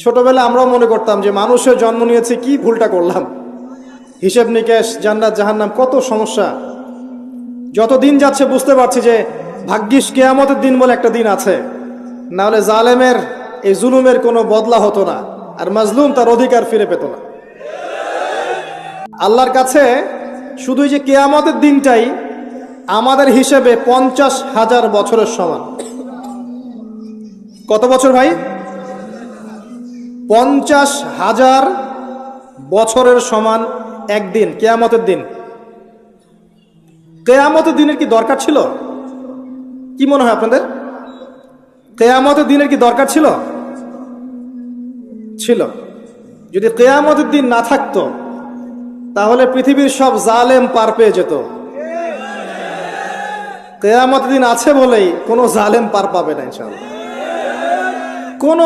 ছোটবেলায় আমরাও মনে করতাম যে মানুষের জন্ম নিয়েছে, কি ভুলটা করলাম, হিসেব নিকেশ, জান্নাত জাহান্নাম, কত সমস্যা। যত দিন যাচ্ছে বুঝতে পারছি যে ভাগ্যিস কিয়ামতের দিন বলে একটা দিন আছে, না হলে জালেমের এই জুলুমের কোনো বদলা হতো না, আর মাজলুম তার অধিকার ফিরে পেত না। আল্লাহর কাছে শুধু এই যে কিয়ামতের দিনটাই আমাদের হিসেবে 50,000 বছরের সমান। কত বছর ভাই? 50,000 বছরের সমান একদিন, কিয়ামতের দিন। কিয়ামতের দিনের কি দরকার ছিল? কি মনে হয় আপনাদের? কিয়ামতের দিনের কি দরকার ছিল? ছিল। যদি কিয়ামতের দিন না থাকতো তাহলে পৃথিবীর সব জালেম পার পেয়ে যেত। কিয়ামতের দিন আছে বলেই কোনো জালেম পার পাবে না ইনশাআল্লাহ। কোনো